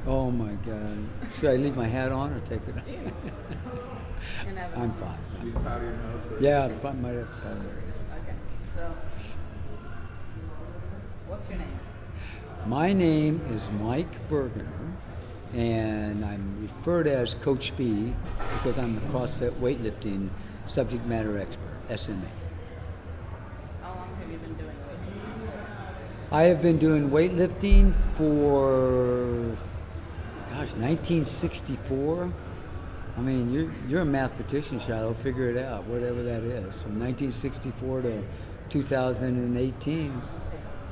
Oh my God. Should I leave my hat on or take it off? You can have it I'm on. fine. You powder your nose with Yeah, I might have to. Okay. So, what's your name? My name is Mike Burgener, and I'm referred as Coach B because I'm the CrossFit weightlifting subject matter expert, SMA. How long have you been doing weightlifting? I have been doing weightlifting for, 1964. I mean, you're a mathematician, Shiloh. Figure it out, whatever that is. From 1964 to 2018,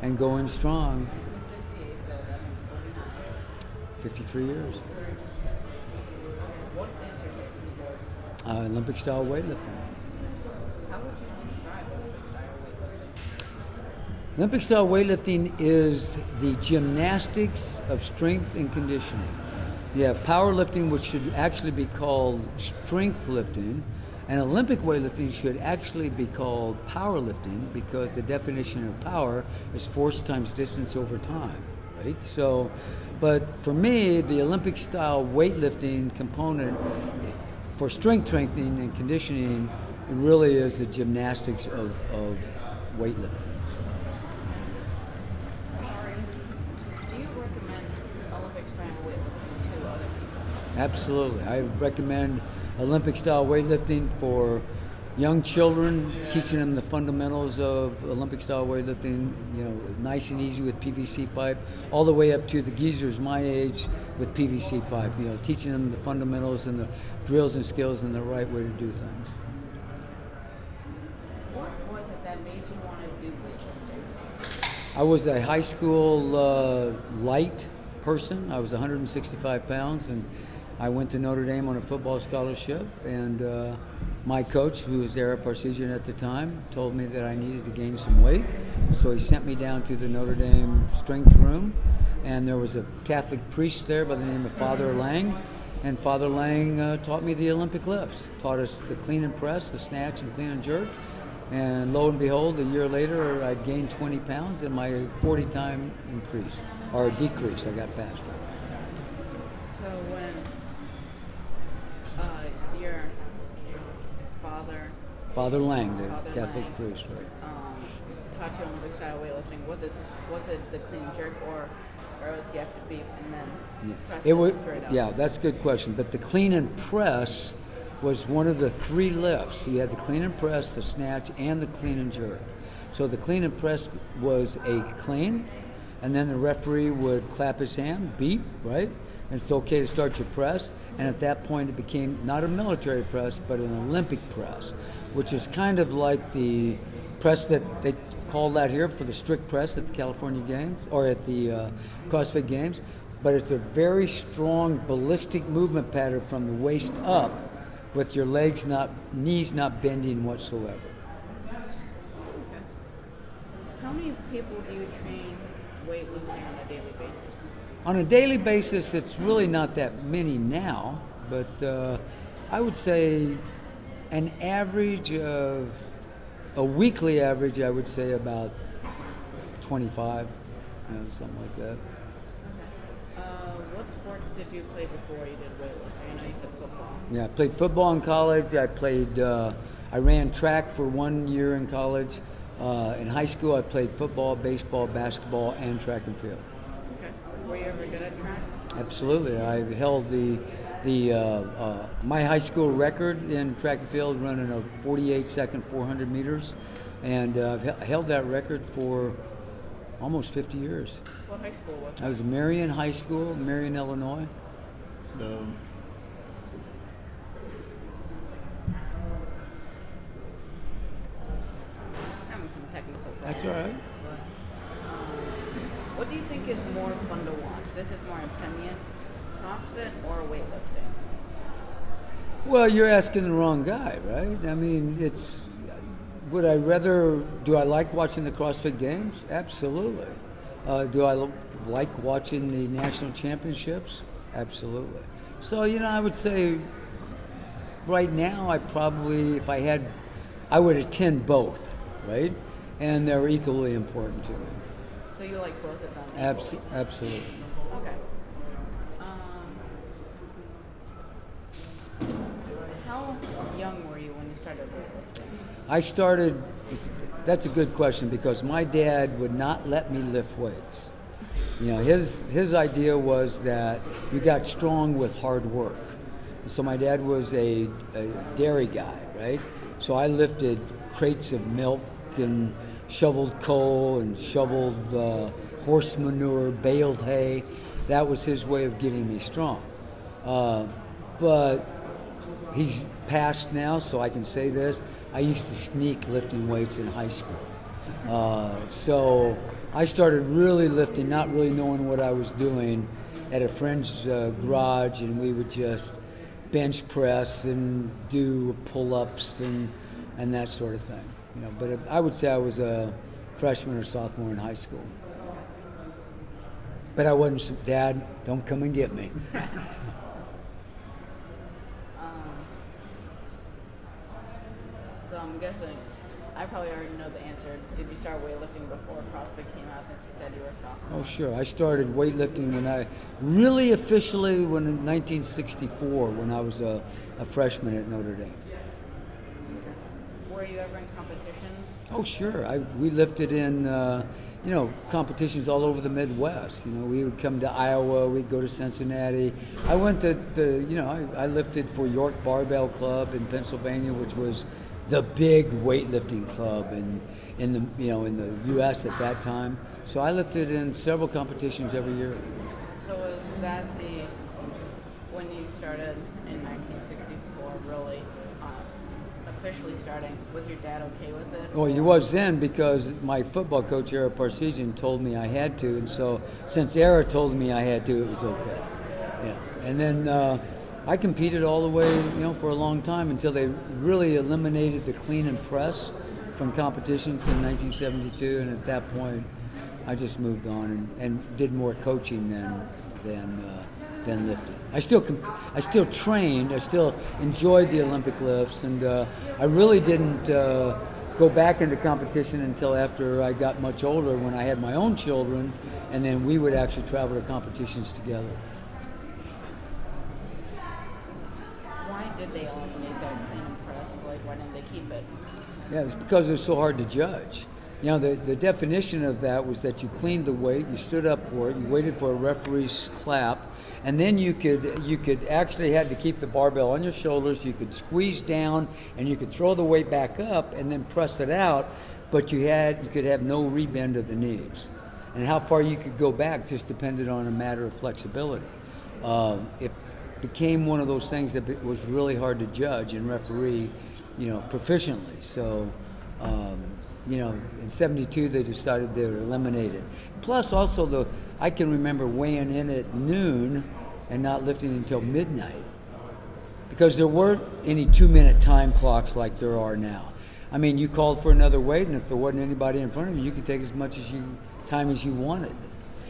and going strong. 1968, so that means 49. 53 years. Okay, what is your favorite sport? Olympic style weightlifting. How would you describe Olympic style weightlifting? Olympic style weightlifting is the gymnastics of strength and conditioning. You have powerlifting, which should actually be called strength lifting, and Olympic weightlifting should actually be called powerlifting because the definition of power is force times distance over time, right? So, but for me, the Olympic style weightlifting component for strength training and conditioning really is the gymnastics of weightlifting. Do you recommend Olympic style weightlifting to other people? Absolutely. I recommend Olympic style weightlifting for young children, teaching them the fundamentals of Olympic style weightlifting, nice and easy with PVC pipe, all the way up to the geezers my age with PVC pipe, teaching them the fundamentals and the drills and skills and the right way to do things. What was it that made you want to do weightlifting? I was a high school light person. I was 165 pounds, and I went to Notre Dame on a football scholarship, and my coach, who was Ara Parseghian at the time, told me that I needed to gain some weight. So he sent me down to the Notre Dame strength room, and there was a Catholic priest there by the name of Father Lang, and Father Lang taught me the Olympic lifts, taught us the clean and press, the snatch and clean and jerk, and lo and behold, a year later, I'd gained 20 pounds, and my 40-time increase, or decrease, I got faster. So when your Father Lang, the Father Catholic Lang, priest, right? taught you Olympic style weightlifting, was it the clean jerk or was you have to beat and then press it straight up? Yeah, that's a good question. But the clean and press was one of the three lifts. So you had the clean and press, the snatch, and the clean and jerk. So the clean and press was a clean, and then the referee would clap his hand, beep, right? And it's okay to start your press. And at that point, it became not a military press, but an Olympic press, which is kind of like the press that they call that here for the strict press at the California Games or at the CrossFit Games. But it's a very strong ballistic movement pattern from the waist up, with your knees not bending whatsoever. Okay. How many people do you train weightlifting on a daily basis? On a daily basis, it's really not that many now, but I would say an average of, a weekly average, I would say about 25, something like that. Okay. What sports did you play before you did weightlifting? I know you said football. Yeah, I played football in college. I ran track for 1 year in college. In high school, I played football, baseball, basketball, and track and field. Okay. Were you ever good at track? Absolutely. I held my high school record in track and field, running a 48-second 400 meters, and I've held that record for almost 50 years. What high school was I was Marion High School, Marion, Illinois. No. Having some technical problems. That's all right. But, what do you think is more fun to watch? This is more opinion, CrossFit or weightlifting? Well, you're asking the wrong guy, right? I mean, do I like watching the CrossFit Games? Absolutely. Do I like watching the national championships? Absolutely. So, I would say right now I would attend both, right? And they're equally important to me. So you like both of them equally? Absolutely. Okay. started weightlifting? I started, that's a good question because my dad would not let me lift weights. You know, his idea was that you got strong with hard work. So my dad was a dairy guy, right? So I lifted crates of milk and shoveled coal and shoveled horse manure, baled hay. That was his way of getting me strong. But he's passed now, so I can say this. I used to sneak lifting weights in high school. So I started really lifting, not really knowing what I was doing, at a friend's garage, and we would just bench press and do pull-ups and that sort of thing. You know, but I would say I was a freshman or sophomore in high school. But I wasn't. Dad, don't come and get me. So I'm guessing, I probably already know the answer. Did you start weightlifting before CrossFit came out, since you said you were a sophomore? Oh, sure. I started weightlifting when I really officially in 1964, when I was a freshman at Notre Dame. Okay. Were you ever in competitions? Oh, sure. We lifted in, competitions all over the Midwest. You know, we would come to Iowa, we'd go to Cincinnati. I went to I lifted for York Barbell Club in Pennsylvania, which was the big weightlifting club in the U.S. at that time. So I lifted in several competitions every year. So was that when you started in 1964, really officially starting, was your dad okay with it? Well, he was then, because my football coach, Era Parseghian, told me I had to, and so since Era told me I had to, it was okay. Yeah. And then I competed all the way, for a long time, until they really eliminated the clean and press from competitions in 1972, and at that point, I just moved on and did more coaching than lifting. I still trained. I still enjoyed the Olympic lifts, and I really didn't go back into competition until after I got much older, when I had my own children, and then we would actually travel to competitions together. Why did they eliminate that clean and press? Why didn't they keep it? Yeah, it's because it was so hard to judge. The definition of that was that you cleaned the weight, you stood up for it, you waited for a referee's clap, and then you could actually had to keep the barbell on your shoulders. You could squeeze down, and you could throw the weight back up and then press it out, but you could have no rebend of the knees. And how far you could go back just depended on a matter of flexibility. It became one of those things that was really hard to judge and referee, proficiently. So, in '72 they decided they would eliminate it. Plus, also I can remember weighing in at noon and not lifting until midnight, because there weren't any 2-minute time clocks like there are now. I mean, you called for another weight, and if there wasn't anybody in front of you, you could take as much time as you wanted.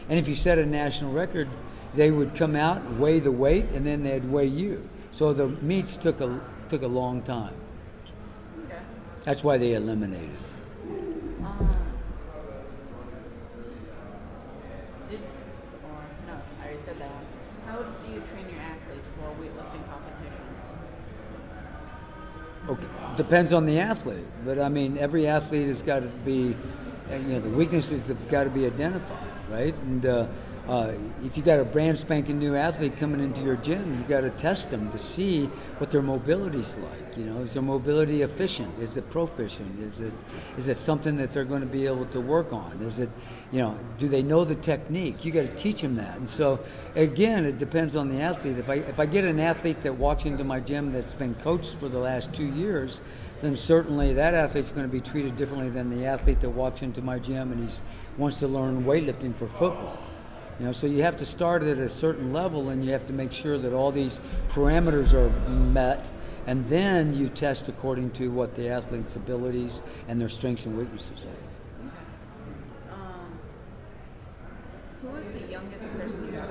And if you set a national record, they would come out, weigh the weight, and then they'd weigh you. So the meets took a long time. Okay. That's why they eliminated it. I already said that one. How do you train your athletes for weightlifting competitions? Okay, depends on the athlete, but I mean, every athlete has got to be, the weaknesses have got to be identified, right? And if you got a brand spanking new athlete coming into your gym, you got to test them to see what their mobility's like. Is their mobility efficient? Is it proficient? Is it something that they're going to be able to work on? Is it, do they know the technique? You got to teach them that. And so, again, it depends on the athlete. If I get an athlete that walks into my gym that's been coached for the last 2 years, then certainly that athlete's going to be treated differently than the athlete that walks into my gym and he wants to learn weightlifting for football. So you have to start at a certain level, and you have to make sure that all these parameters are met, and then you test according to what the athlete's abilities and their strengths and weaknesses are. Okay. Who is the youngest person you have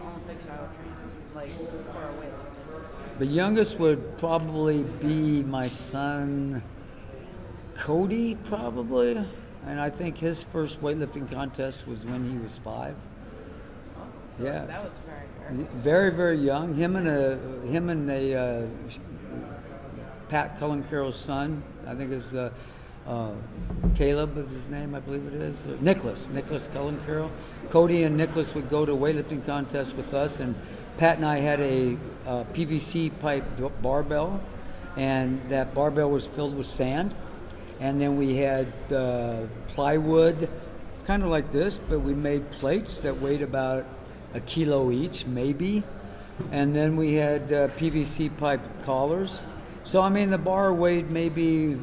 Olympic style trained, for a weightlifter? The youngest would probably be my son, Cody, probably. And I think his first weightlifting contest was when he was 5. Oh, so yeah, that was very very, very young. Him and a Pat Cullen Carroll's son. I think it's Caleb is his name, I believe it is. Nicholas Cullen Carroll. Cody and Nicholas would go to weightlifting contests with us, and Pat and I had a PVC pipe barbell, and that barbell was filled with sand. And then we had plywood, kind of like this, but we made plates that weighed about a kilo each, maybe. And then we had PVC pipe collars. So, I mean, the bar weighed maybe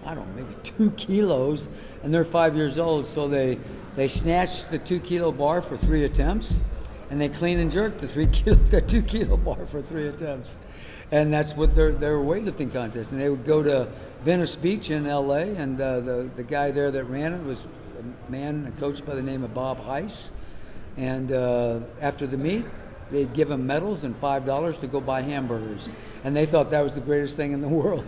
2 kilos, and they're 5 years old. So they snatched the 2 kilo bar for 3 attempts, and they clean and jerked the 2 kilo bar for 3 attempts. And that's what their weightlifting contest. And they would go to Venice Beach in LA, and the guy there that ran it was a man, a coach by the name of Bob Heiss. And after the meet, they'd give them medals and $5 to go buy hamburgers. And they thought that was the greatest thing in the world.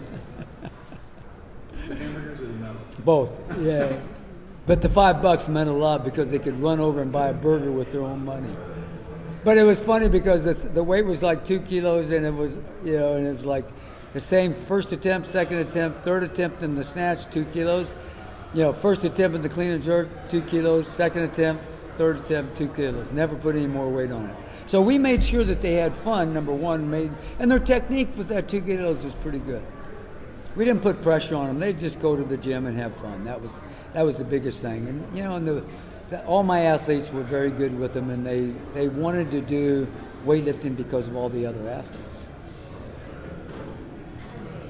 The hamburgers or the medals? Both, yeah. But the $5 meant a lot because they could run over and buy a burger with their own money. But it was funny because the weight was like 2 kilos, and it was, and it was like the same first attempt, second attempt, third attempt in the snatch, 2 kilos. First attempt in the clean and jerk, 2 kilos, second attempt, third attempt, 2 kilos. Never put any more weight on it. So we made sure that they had fun, number one, and their technique with that 2 kilos was pretty good. We didn't put pressure on them. They'd just go to the gym and have fun. That was the biggest thing. And, all my athletes were very good with them, and they wanted to do weightlifting because of all the other athletes.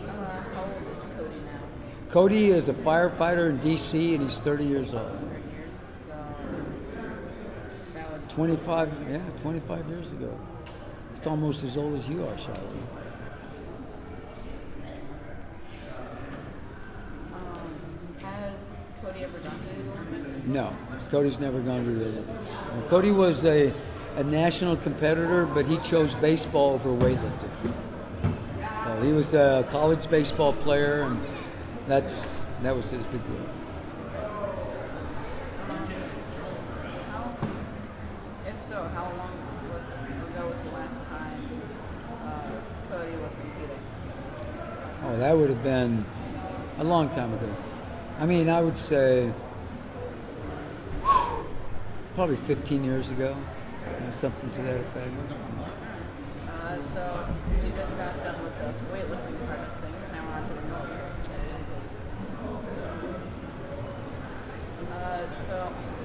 How old is Cody now? Cody is a firefighter in D.C., and he's 30 years old. 30 years. So that was 25 years ago. It's almost as old as you are, Charlotte. Has Cody ever gone to the Olympics? No, Cody's never gone to the Olympics. Cody was a national competitor, but he chose baseball over weightlifting. He was a college baseball player, and that was his big deal. If so, how long ago was the last time Cody was competing? Oh, that would have been a long time ago. I mean, I would say probably 15 years ago, something to that effect. So we just got done with the weightlifting part of things. Now we're on to the military. So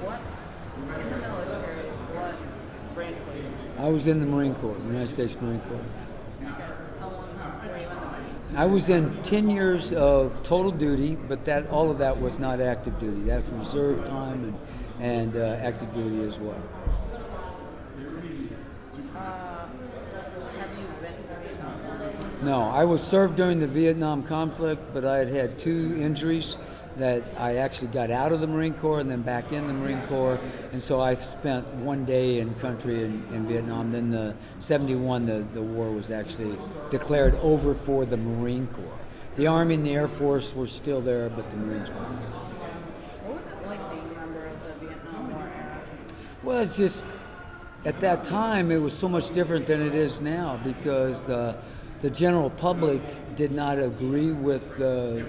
what in the military? What branch were you in? I was in the Marine Corps, United States Marine Corps. Okay. How long were you in the Marines? I was in 10 years of total duty, but all of that was not active duty. That's reserve time and active duty as well. Have you been to Vietnam? No, I was served during the Vietnam conflict, but I had 2 injuries that I actually got out of the Marine Corps and then back in the Marine Corps, and so I spent 1 day in country in Vietnam. Then the 71, the war was actually declared over for the Marine Corps. The Army and the Air Force were still there, but the Marines weren't. What was it like being a member of the Vietnam War era? Well, it's just, at that time, it was so much different than it is now because the general public did not agree with the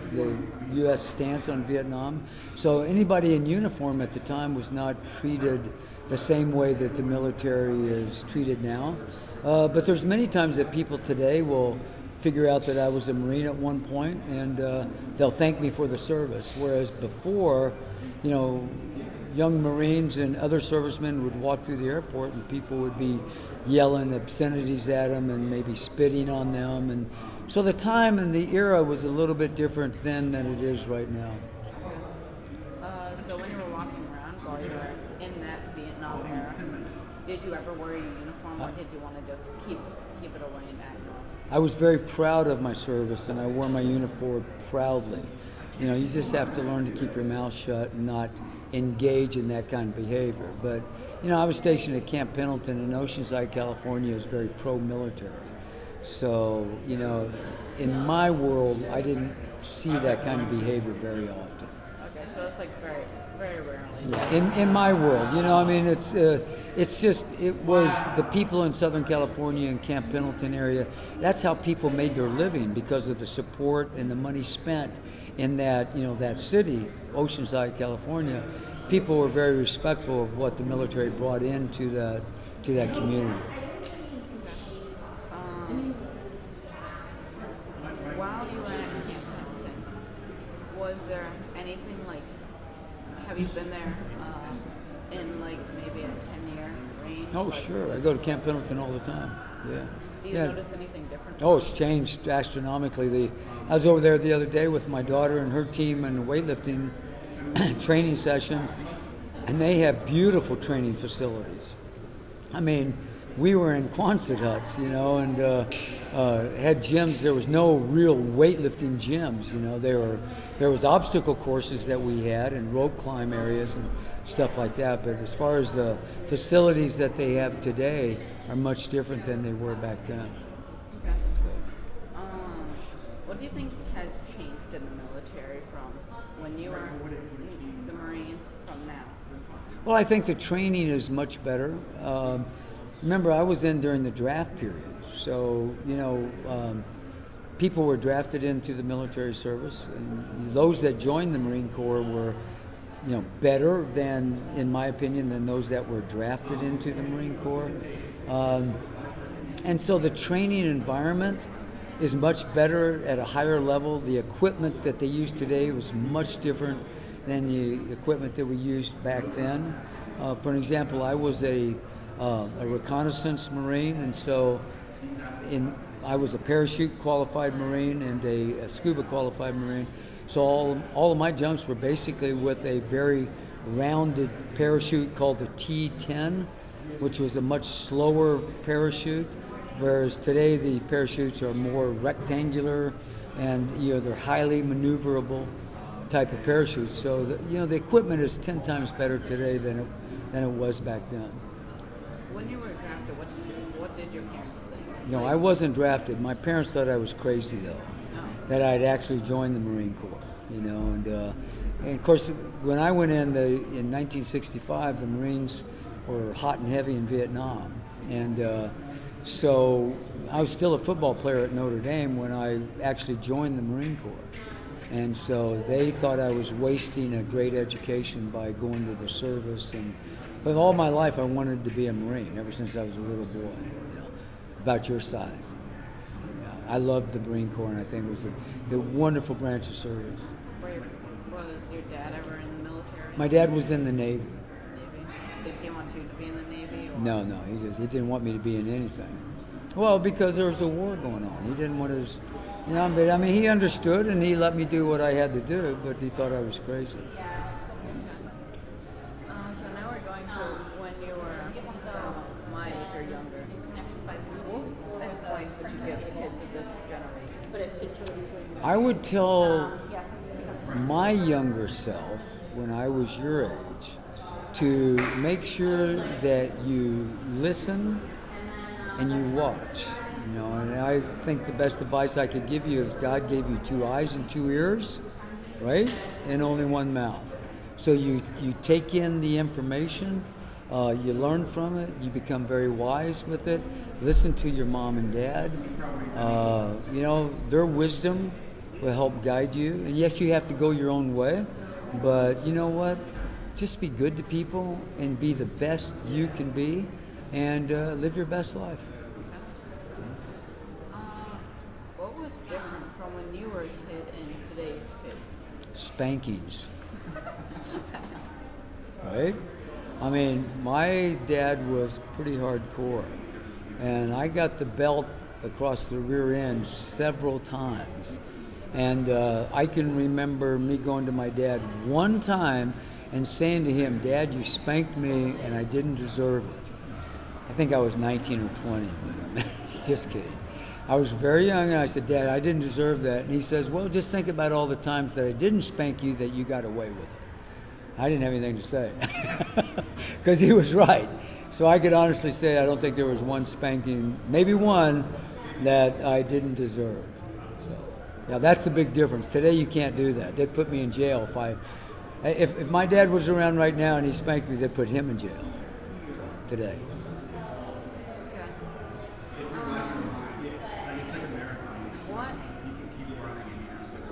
U.S. stance on Vietnam. So anybody in uniform at the time was not treated the same way that the military is treated now. But there's many times that people today will figure out that I was a Marine at one point, and they'll thank me for the service. Whereas before, young Marines and other servicemen would walk through the airport and people would be yelling obscenities at them and maybe spitting on them. And so the time and the era was a little bit different then than it is right now. So when you were walking around while you were in that Vietnam era, did you ever wear your uniform, or did you want to just keep it away and act normal? I was very proud of my service, and I wore my uniform proudly. You just have to learn to keep your mouth shut and not engage in that kind of behavior. But, I was stationed at Camp Pendleton in Oceanside, California. It was very pro-military. So, in my world, I didn't see that kind of behavior very often. Okay, so it's like very, very rarely. Yeah, in my world, you know, I mean, it's just, it was the people in Southern California and Camp Pendleton area. That's how people made their living because of the support and the money spent in that, you know, that city, Oceanside, California. People were very respectful of what the military brought into that community. While you were at Camp Pendleton, was there anything like? Have you been there in like maybe a 10-year range? Oh, like sure. this? I go to Camp Pendleton all the time. Yeah. Do you Yeah. notice anything different? Oh, it's changed astronomically. I was over there the other day with my daughter and her team in a weightlifting training session, and they have beautiful training facilities. I mean, we were in Quonset huts, you know, and had gyms. There was no real weightlifting gyms, you know. There was obstacle courses that we had and rope climb areas and stuff like that. But as far as the facilities that they have today are much different than they were back then. Okay. What do you think has changed in the military from when you were in the Marines from now? Well, I think the training is much better. Remember, I was in during the draft period, so you know, people were drafted into the military service, and those that joined the Marine Corps were, you know, better than, in my opinion, than those that were drafted into the Marine Corps. And so the training environment is much better at a higher level. The equipment that they use today was much different than the equipment that we used back then. For an example, I was a reconnaissance Marine, and so I was a parachute qualified Marine and a scuba qualified Marine. So all of my jumps were basically with a very rounded parachute called the T10, which was a much slower parachute, whereas today the parachutes are more rectangular and, you know, they're highly maneuverable type of parachutes. So the equipment is 10 times better today than it was back then. When you were drafted, what did your parents think? No, I wasn't drafted. My parents thought I was crazy, though, No. that I'd actually joined the Marine Corps, you know. And of course, when I went in 1965, the Marines were hot and heavy in Vietnam. And so I was still a football player at Notre Dame when I actually joined the Marine Corps. And so they thought I was wasting a great education by going to the service. But all my life I wanted to be a Marine ever since I was a little boy, you know, about your size. Yeah, I loved the Marine Corps, and I think it was a wonderful branch of service. Was your dad ever in the military? My dad was in the Navy. Navy. Did he want you to be in the Navy? Or? No, he didn't want me to be in anything. Well, because there was a war going on. He didn't want his, you know, but I mean, he understood and he let me do what I had to do, but he thought I was crazy. So now we're going to when you were my age or younger. What advice would you give kids of this generation? I would tell my younger self, when I was your age, to make sure that you listen and you watch. You know, and I think the best advice I could give you is God gave you 2 eyes and 2 ears, right? And only 1 mouth. So you take in the information, you learn from it, you become very wise with it. Listen to your mom and dad. You know, their wisdom will help guide you. And yes, you have to go your own way, but you know what? Just be good to people and be the best you can be and live your best life. What was different from when you were a kid and today's kids? Spankings. Right? I mean, my dad was pretty hardcore, and I got the belt across the rear end several times. And I can remember me going to my dad one time and saying to him, "Dad, you spanked me and I didn't deserve it." I think I was 19 or 20, but just kidding. I was very young, and I said, "Dad, I didn't deserve that." And he says, "Well, just think about all the times that I didn't spank you that you got away with it." I didn't have anything to say because he was right. So I could honestly say I don't think there was one spanking, maybe one, that I didn't deserve. So, yeah, that's the big difference. Today you can't do that. They'd put me in jail if I If my dad was around right now and he spanked me, they'd put him in jail today. Okay. What?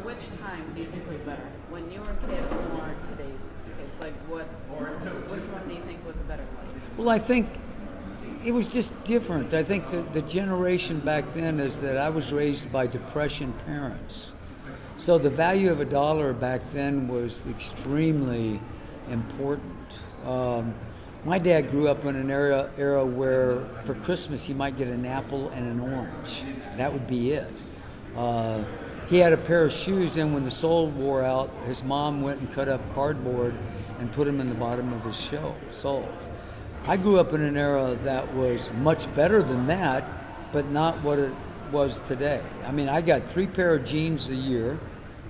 Which time do you think was better? When you were a kid or today's kids? Like which one do you think was a better life? Well, I think it was just different. I think the generation back then is that I was raised by Depression parents. So the value of $1 back then was extremely important. My dad grew up in an era where for Christmas he might get an apple and an orange. That would be it. He had a pair of shoes, and when the sole wore out, his mom went and cut up cardboard and put them in the bottom of his soles. I grew up in an era that was much better than that, but not what it was today. I mean, I got 3 pair of jeans a year,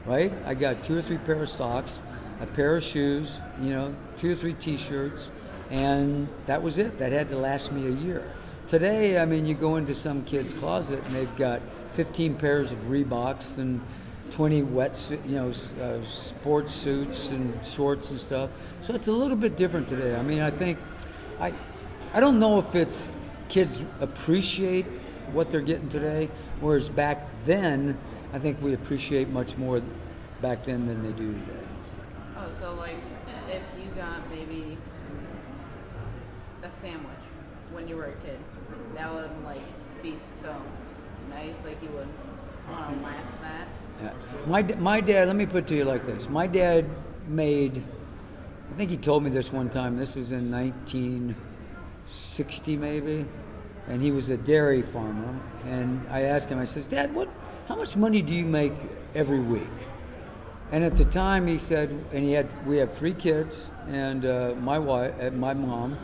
right? I got 2 or 3 pair of socks, a pair of shoes, 2 or 3 t-shirts, and that was it. That had to last me a year. Today, I mean, you go into some kid's closet and they've got 15 pairs of Reeboks and 20 sports suits and shorts and stuff. So it's a little bit different today. I mean, I think I don't know if it's kids appreciate what they're getting today, whereas back then, I think we appreciate much more back then than they do today. Oh, so like if you got maybe a sandwich when you were a kid, that would like be so nice, like you would want to last that. Yeah. My dad, let me put it to you like this. My dad made, I think he told me this one time, this was in 1960 maybe, and he was a dairy farmer, and I asked him, I said, Dad, how much money do you make every week? And at the time he said, and we have 3 kids, and my wife, my mom,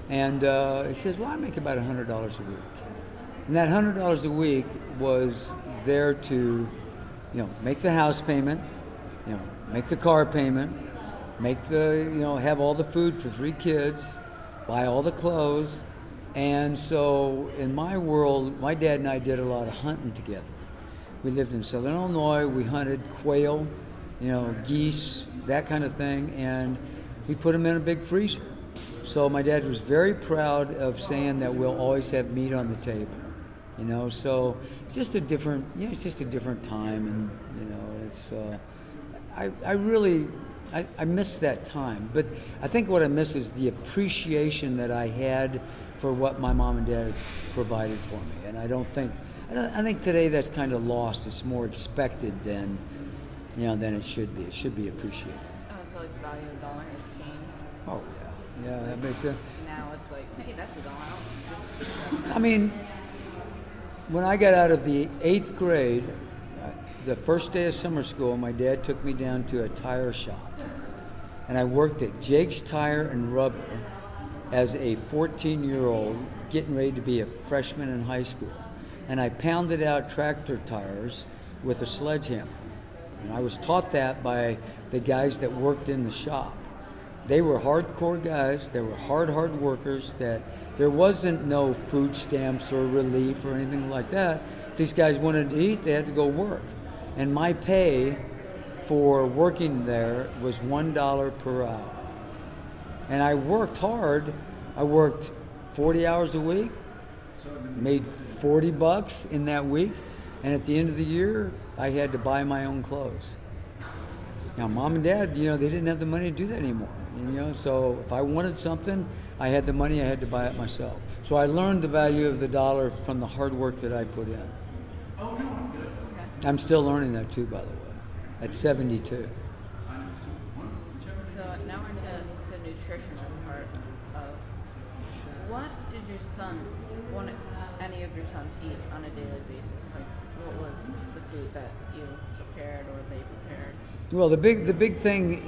and he says, well, I make about $100 a week. And that $100 a week was there to, make the house payment, make the car payment, have all the food for 3 kids, buy all the clothes. And so in my world, my dad and I did a lot of hunting together. We lived in Southern Illinois. We hunted quail, geese, that kind of thing, and we put them in a big freezer. So my dad was very proud of saying that we'll always have meat on the table. So it's just a different, it's just a different time, and it's. I miss that time, but I think what I miss is the appreciation that I had for what my mom and dad provided for me, and I think today that's kind of lost. It's more expected than it should be. It should be appreciated. Oh, so like the value of $1 has changed. Oh yeah, that makes sense. Now it's like, hey, that's $1. I mean, when I got out of the 8th grade, the first day of summer school, my dad took me down to a tire shop, and I worked at Jake's Tire and Rubber as a 14-year-old getting ready to be a freshman in high school. And I pounded out tractor tires with a sledgehammer. And I was taught that by the guys that worked in the shop. They were hardcore guys. They were hard workers. That there wasn't no food stamps or relief or anything like that. If these guys wanted to eat, they had to go work. And my pay for working there was $1 per hour. And I worked hard. I worked 40 hours a week, made $40 in that week, and at the end of the year, I had to buy my own clothes. Now, Mom and Dad, they didn't have the money to do that anymore. So if I wanted something, I had the money, I had to buy it myself. So I learned the value of the $1 from the hard work that I put in. Okay. I'm still learning that too, by the way, at 72. So now we're into the nutritional part of what did any of your sons eat on a daily basis? Like, what was the food that you prepared or they prepared? Well, the big thing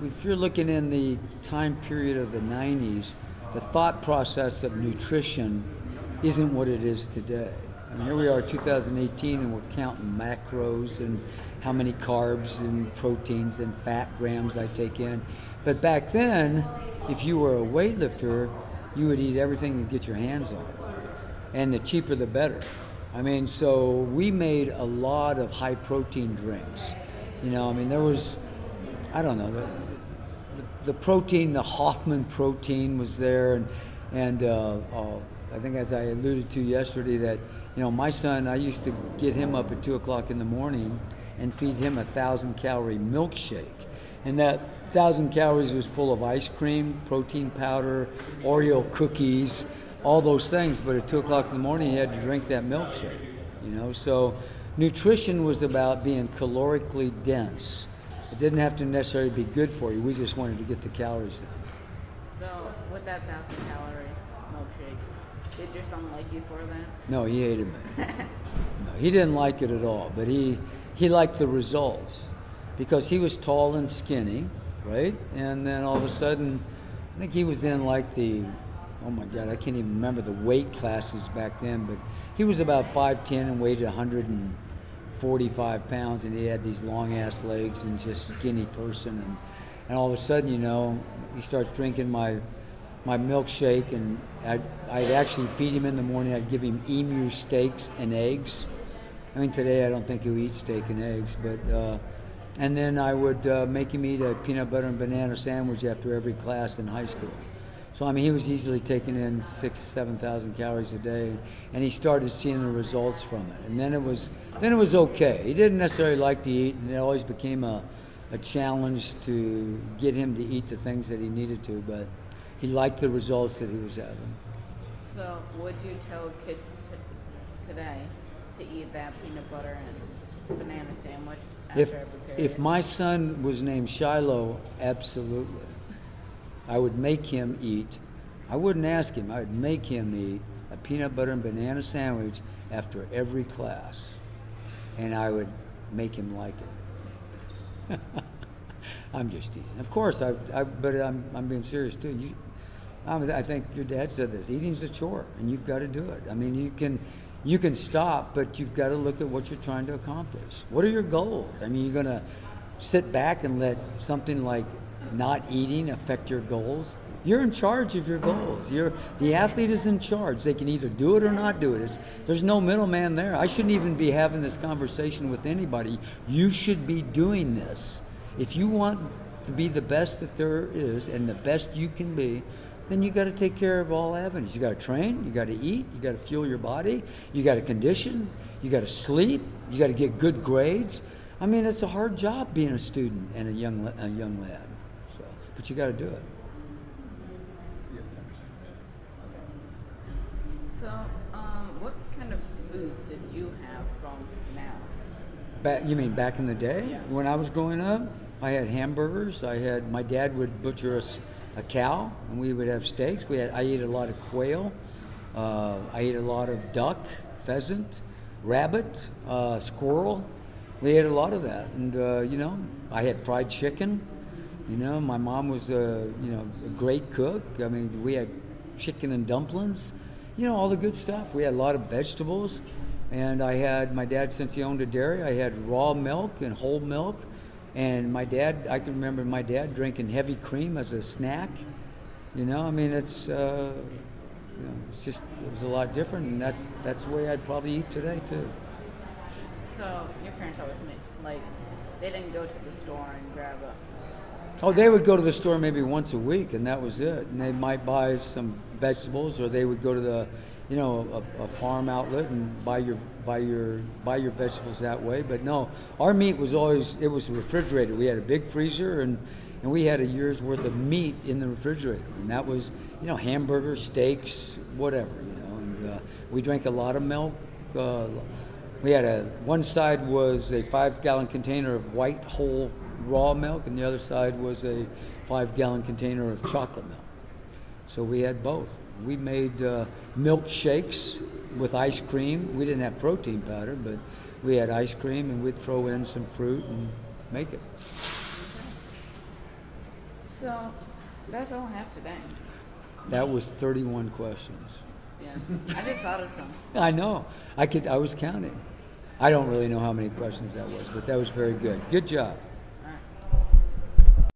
if you're looking in the time period of the 90s, the thought process of nutrition isn't what it is today. I mean, here we are, 2018, and we're counting macros and how many carbs and proteins and fat grams I take in. But back then, if you were a weightlifter, you would eat everything you get your hands on. And the cheaper, the better. I mean, so we made a lot of high protein drinks. There was, I don't know, the protein, the Hoffman protein was there, and I think as I alluded to yesterday that my son, I used to get him up at 2 o'clock in the morning and feed him 1,000-calorie milkshake, and that 1,000 calories was full of ice cream, protein powder, Oreo cookies, all those things. But at 2 o'clock in the morning, he had to drink that milkshake. So nutrition was about being calorically dense. It didn't have to necessarily be good for you. We just wanted to get the calories in. So with that 1,000-calorie milkshake, did your son like you for that? No, he hated me. No, he didn't like it at all. But he liked the results because he was tall and skinny, right? And then all of a sudden, I think he was in like oh my God, I can't even remember the weight classes back then, but he was about 5'10" and weighed 145 pounds, and he had these long-ass legs and just skinny person. And all of a sudden, he starts drinking my milkshake, and I'd actually feed him in the morning. I'd give him emu steaks and eggs. I mean, today I don't think he'll eat steak and eggs, but and then I would make him eat a peanut butter and banana sandwich after every class in high school. So I mean, he was easily taking in 6,000-7,000 calories a day, and he started seeing the results from it. And then it was okay. He didn't necessarily like to eat, and it always became a challenge to get him to eat the things that he needed to. But he liked the results that he was having. So would you tell kids today to eat that peanut butter and banana sandwich after every period? If my son was named Shiloh, absolutely. I would make him eat. I wouldn't ask him. I would make him eat a peanut butter and banana sandwich after every class, and I would make him like it. I'm just teasing. Of course, but I'm being serious too. I think your dad said this. Eating's a chore, and you've got to do it. I mean, you can stop, but you've got to look at what you're trying to accomplish. What are your goals? I mean, you're going to sit back and let something like not eating affect your goals? You're in charge of your goals. The athlete is in charge. They can either do it or not do it. There's no middleman there. I shouldn't even be having this conversation with anybody. You should be doing this. If you want to be the best that there is and the best you can be, then you got to take care of all avenues. You got to train, you got to eat, you got to fuel your body, you got to condition, you got to sleep, you got to get good grades. I mean, it's a hard job being a student and a young lad. But you got to do it. So, what kind of foods did you have from now? You mean back in the day? Yeah. When I was growing up, I had hamburgers. My dad would butcher us a cow, and we would have steaks. I ate a lot of quail. I ate a lot of duck, pheasant, rabbit, squirrel. We ate a lot of that, and I had fried chicken. My mom was a great cook. I mean, we had chicken and dumplings, all the good stuff. We had a lot of vegetables, and my dad, since he owned a dairy, I had raw milk and whole milk, and I can remember my dad drinking heavy cream as a snack. I mean, it's just, it was a lot different, and that's the way I'd probably eat today too. So your parents always they didn't go to the store and grab a... Oh, they would go to the store maybe once a week, and that was it. And they might buy some vegetables, or they would go to a farm outlet and buy your vegetables that way. But no, our meat was always refrigerated. We had a big freezer, and we had a year's worth of meat in the refrigerator, and that was hamburgers, steaks, whatever. And we drank a lot of milk. We had one side was a 5-gallon container of white whole raw milk, and the other side was a 5-gallon container of chocolate milk. So we had both. We made milkshakes with ice cream. We didn't have protein powder, but we had ice cream, and we'd throw in some fruit and make it. So that's all I have today. That was 31 questions. Yeah, I just thought of some. I know. I was counting. I don't really know how many questions that was, but that was very good. Good job.